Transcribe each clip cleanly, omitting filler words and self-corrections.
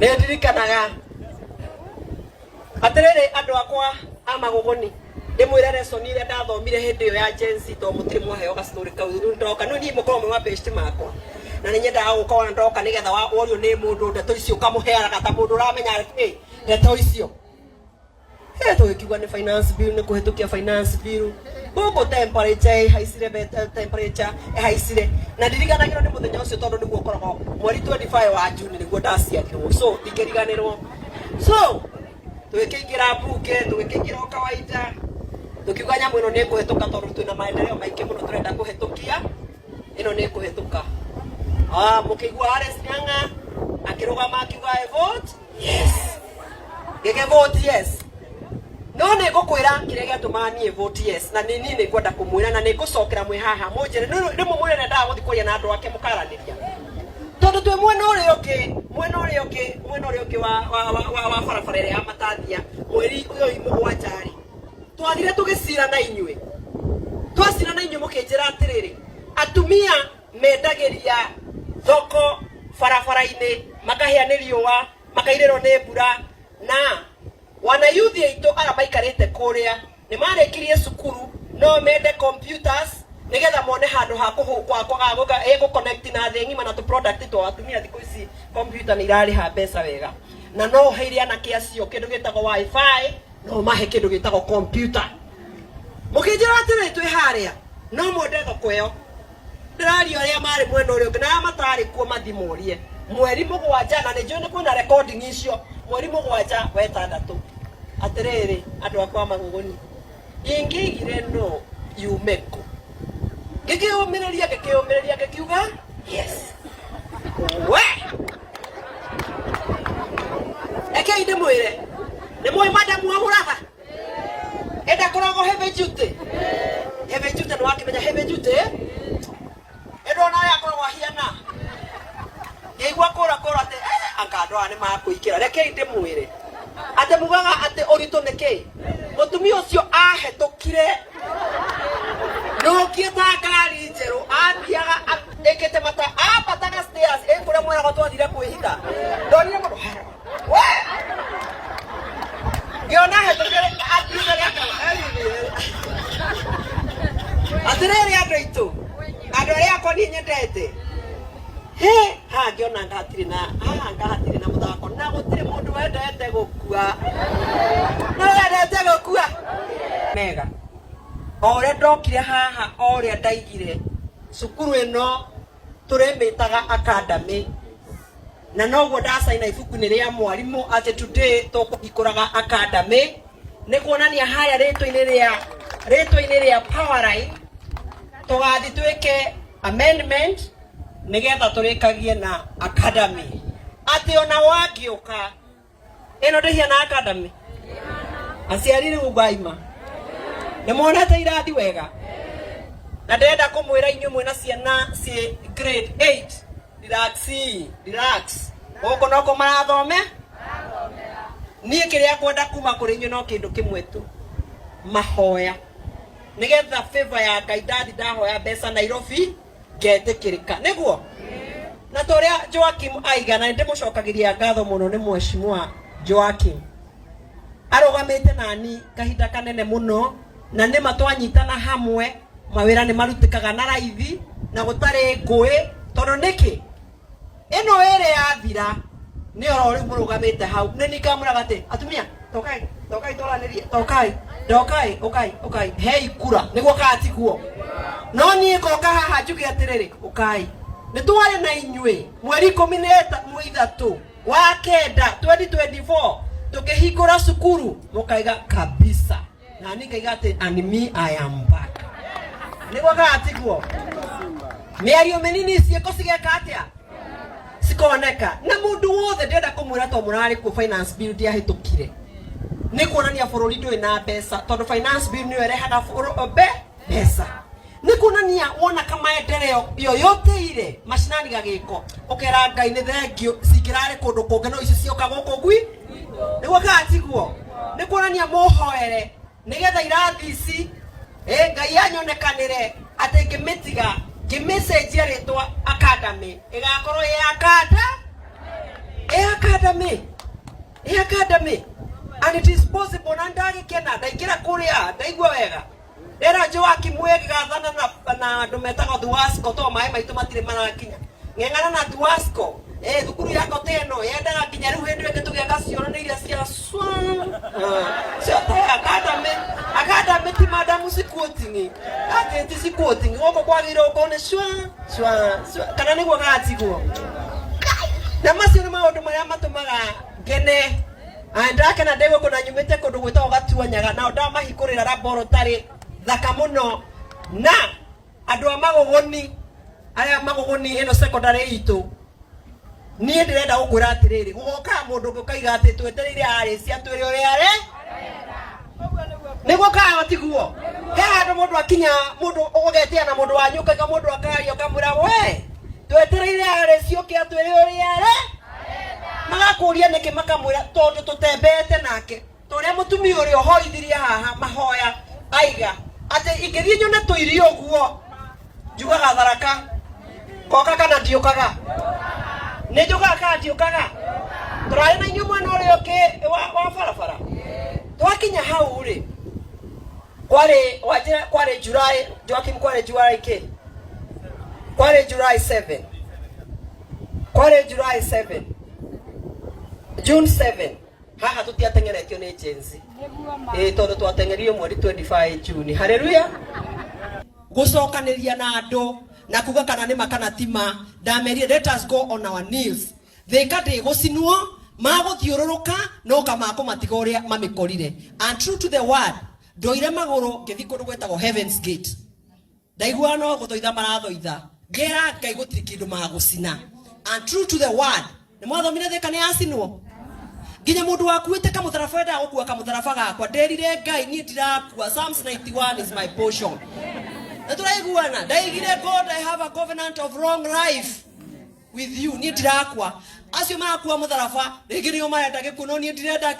ndirikanaga atirere andu akwa amagogoni ndimwire lesson ile ndathomire hindi yo ya Jensi to mutiri mwaheo ga story kau ndoka no ni mukorwo mwa best makwa na nyendaga gukorwo ndoka nigetha worio ni mundu ndeto icio kamuheaga ta mundu uramenya ndeto icio tukiwa ni finance bill ni kuhitukia finance bill guko temperature haisire temperature haisire na ndiriganagirwo ni muthenya ucio tondu niguo koragwo mweri 25 wa June niguo ndaciarirwo so ndikiriganirwo so tukiingira buke tukiingira kawaida tukiuga nyamu ino ni kuhituka tondu twina maendeleo maingi muno turenda kuhitukia ino ni kuhituka mukigwa Alex Nyanga akirugama akiuga vote yes gege vote yes no ne gukwira kirega tumanie vote yes na nini ni kwenda kumwira na ni gucokera mwe haha munjire ni mumwire na ndaga guthikuria na andu ake mukaraniria tondu twe mwena uri uki wa barabara ya matathia mweri uyu mugwanjari twathire tugicira na inywe twacira na inywe mukinjira atiriri atumia mendagiria thoko barabara-ini makahia ni riua makairiro ni mbura na wana youth aito ara maikarite kuria ni marekirie cukuru no mende computers nigetha mone handu ha kuhuka ego connect na thengi mana to product to atumia thiku ici computer ni irari ha mbeca wega na no heiri ana kiacio kindu gitago wifi no mahe kindu gitago computer mukijira atire twi haria no mwende thoko iyo ndirario aria mari mwena urio na matari kuo mathimorie mweri mugwanja na nijue ni kuna recording icio mweri mugwanja wetandatu atiriri andu akwa maguguni ingigire no yumeko gikiumireria gikiuga yes we eke inde mwire ni moy madam wa murafa eda korogo hebe jute no akimenya hebe jute edo na ya korogo hiana igwa kora ate akando ane makuikira reke inde mwire ate mugaga ate orito neke mutumia ucio ahetokire no kieta ngari njeru athiaga ekete mata apataga stairs ekure mwera gotwathire kwihitha ndonire mundu we giona hetokire athiire atirere andu aria akoni nyendete he ha ngiona ngatire na muthako na gutire mundu wendete gukua mega ore ndokire haha ore ndaigire cukuru ino turemitaga academy na noguo ndacaina ibuku ni ria mwarimu ati today tukikuraga academy ni kuonania haya ritwa-ini ria Powerline tugathi twike amendment nigetha turikagie na academy ati ona wagiuka ino ndihiana academy aciarire ugaima ni monete irathi wega na ndenda kumwira inywe mwena ciana ci grade 8 relax goko noko marathome nie kiria kwenda kuma kuri inywe no kindu kimwe tu mahoya nigetha favor ya Ngai ndahoya mbeca Nairobi ngetikirika niguo na toria Joakim aigana ndimucokagiria ngatho muno ni mheshimiwa Joakim arugamite nani kahinda kanene muno na ni matwanyitana hamwe mawira ni marutikaga na raithi na gutari ngui tondu niki ino ere yathira ni oro ri murugamite hau ni nikamura gate atumia tokai toranirie tokai hei kura niguo katikuo no ni ngoka haha njuge atiriri ukai ni twari na inywe mweri 13 wa kenda 2024 tukihingura cukuru mukaiga kabisa na nikaiga ati and me I am back niguo gatiguo miario menini cieko cigeka atia cikoneka na mundu wothe ndenda kumwira to murari ku finance bill dia hitukire ni kuonania bururi ndui na mbeca tondu finance bill ni erehaga mbeca ni kuonania wona kama endeleo yoyote ile mashinani gagiko ukera Ngai ni thengio cingirare kundu kunge no icio cioka guku gwi niguo gatiguo ni kuonania muhoere nigetha irathi ici Ngai anyonekanire ati ngimitiga ngimessage ritwa academy igakorwo ya akada academy and it is possible na ndagi kena ndaikira kuria ndaigua wega era joa kimwege gathana na ndometaga Duasco to mai maitu matire marakinya ngengana na Duasco thukuru yako teno yendaga kinya riu hindu enge tugiaka cioro ni iria cia academy ti madam sikuotingi ati sikuotingi goko kwagire ukone kana niguo gatigwo na macio ni maundu maria matumaga ngene andake na ndego kuna nyumite kundu gwitagwo Gatuanyaga na ndamahikurira laboratory thaka muno na andu a Magogoni aya Magogoni ino secondary itu nie ndirenda gukwira atiriri gugoka mundu ngukaiga ati twetereire ari cia twiri uri ari niguo kaga tiguo kaga mundu akinya mundu ugetia na mundu wanyuka ka mundu akario kamura we twetereire ari cio kia twiri uri ari magakuria niki makamwira tondu tutembete nake turia mutumi uri ohoithirie haha mahoya aiga ati ingithie nyone tuirio guo njugaga tharaka koka kana ndiukaga ni njugaga kana ndiukaga turari na inyu mwana uri oke wa barabara twakinya hau ri kware July Joakim kware July ke kware July 7 kware July 7 June 7 haha tutiatengeretio ni agency tondu twatengerio mweri 25 June haleluya gucokaniria na andu na kuga kana ni makana tima ndamerire let us go on our knees thikade gucinwo maguthiururuka no kamako matigoria mamikorire and true to the word ndoire maguru ngithi kundu gwetagwo Heaven's Gate ndaigua no guthoitha marathoitha ngera ngai gutiri kindu magucina and true to the word ni mwathomire thika ni acinwo nginya mundu wakuite kamutharaba enda gukua kamutharaba gakwa nderire ngai ni ndirakua Psalms 91 is my portion na turaiguana ndaigire God I have a covenant of long life with you ni ndirakua acio marakua mutharaba ringirio marenda gikuno ni ndirenda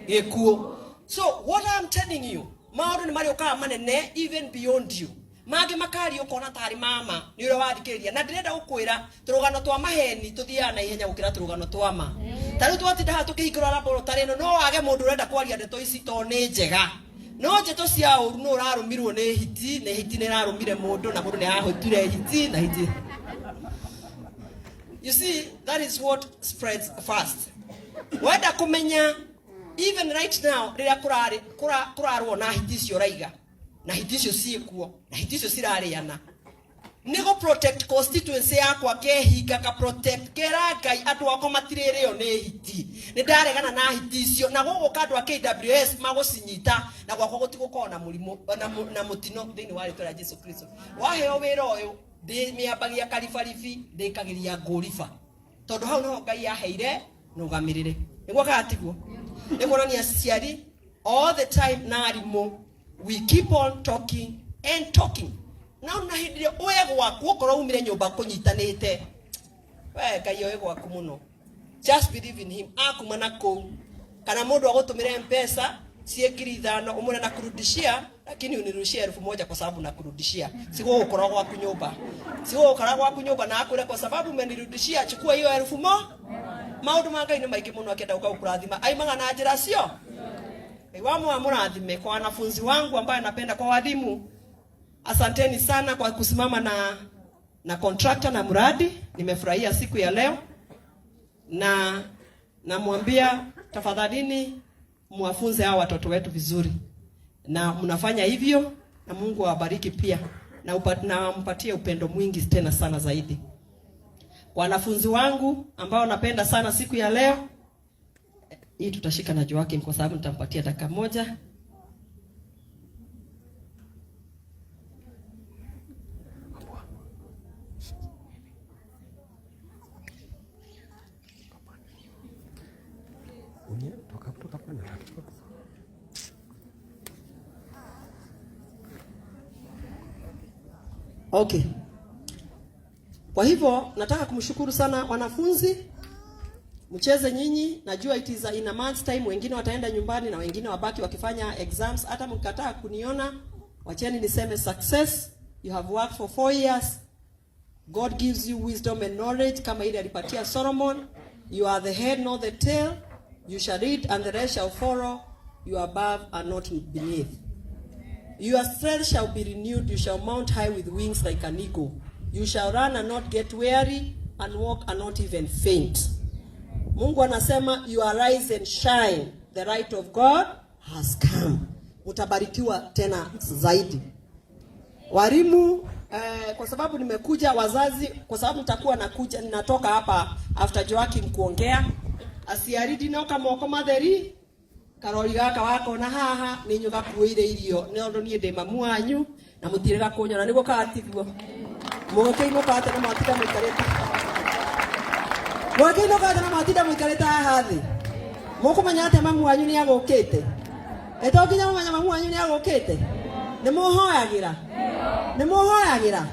gikuo so what I'm telling you maundu ni marioka manene even beyond you magi makari ukona tari mama ni uri wathikiriria na ndirenda gukwira turugano twa maheni tuthiana na ihenya gukira turugano twa ma tari twatinda ha tukihikira laboratory no wage mundu urenda kwaria ndeto ici to ni njega no njeto cia uru no urarumirwo ni hiti ni rarumire mundu na mundu ni ahotire hiti na hiti. You see, that is what spreads fast. Wenda kumenya even right now riria kurarwo na hiti cio raiga na hiti cio ciekuo na hiti cio cirariana nego protect constituency yakwa kehinga ka protect keragai andu akwa matirĩrĩo nĩ hiti nĩ ndaregana na hiti cio na gũgũka andu a KWS magucinyita na gwakwa gũtigũkorwo na mũrimũ na mũtino thĩinĩ wa rĩtwa rĩa Jesu Kristo waheo wĩra ũyũ ndĩmĩambagia karibaribi ndĩkagĩria ngũriba tondũ hau no Ngai aheire nũgamĩrĩre nĩguo kagatiguo nĩkuonania ciari all the time na arimũ we keep on talking and talking. Now na hindire oye gwaku okoro umire nyumba kunyitanite. We Ngai oye gwaku muno. Just believe in him. Akumana ko. Kana mundu agutumire mpesa ciekiri thano umune na kurudishia lakini unirushia 1000 kwa sababu na kurudishia. Siko ukora gwaku nyumba. Siko ukora gwaku nyumba na akure kwa sababu umenirudishia chukua hiyo 1000. Maundu ma Ngai ni maiki muno akenda ukurathima. Aimaga na njira cio. Iwamu amurathime kwa wanafunzi wangu ambao napenda kwa walimu. Asanteni sana kwa kusimama na contractor na mradi. Nimefurahia siku ya leo. Na namwambia tafadhalini muwafunze hao watoto wetu vizuri. Na mnafanya hivyo na Mungu awabariki pia. Na mpatie upendo mwingi tena sana zaidi. Kwa wanafunzi wangu ambao napenda sana siku ya leo. Hii tutashika na Joakim kwa sababu nitampatia dakika moja. Okay. Kwa hivyo nataka kumshukuru sana wanafunzi. Mcheze nyinyi, najua it is in a month's time, wengine wataenda nyumbani na wengine wabaki wakifanya exams. Hata mkikataa kuniona, wacheni niseme success. You have worked for 4 years. God gives you wisdom and knowledge kama ile alipatia Solomon. You are the head, not the tail. You shall eat, and the rest shall follow. You are above and not beneath. Your strength shall be renewed. You shall mount high with wings like an eagle. You shall run and not get weary, and walk and not even faint. Mungu anasema, you arise and shine. The light of God has come. Utabarikiwa tena zaidi. Walimu, kwa sababu nimekuja, wazazi, kwa sababu nitakuwa nakuja, ninatoka hapa after Joakim kuongea. Asiaridi noka moko matheri. Karori gaka wako na haha ni nyuga kuire irio ne ondo nie de mamu anyu na mutirega kunyona niguo kaatithwo. Mugekeino kaate na matida muikarete. Mugekeino kaate na matida muikarete haha thi. Mukumenya ate mamu anyu ni agukite. Etokinya mumenya mamu anyu ni agukite. Ni muhoyagira. Ni muhoyagira.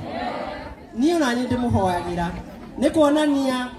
Niĩ na niĩ ndĩmũhoyagĩra nĩ kuonania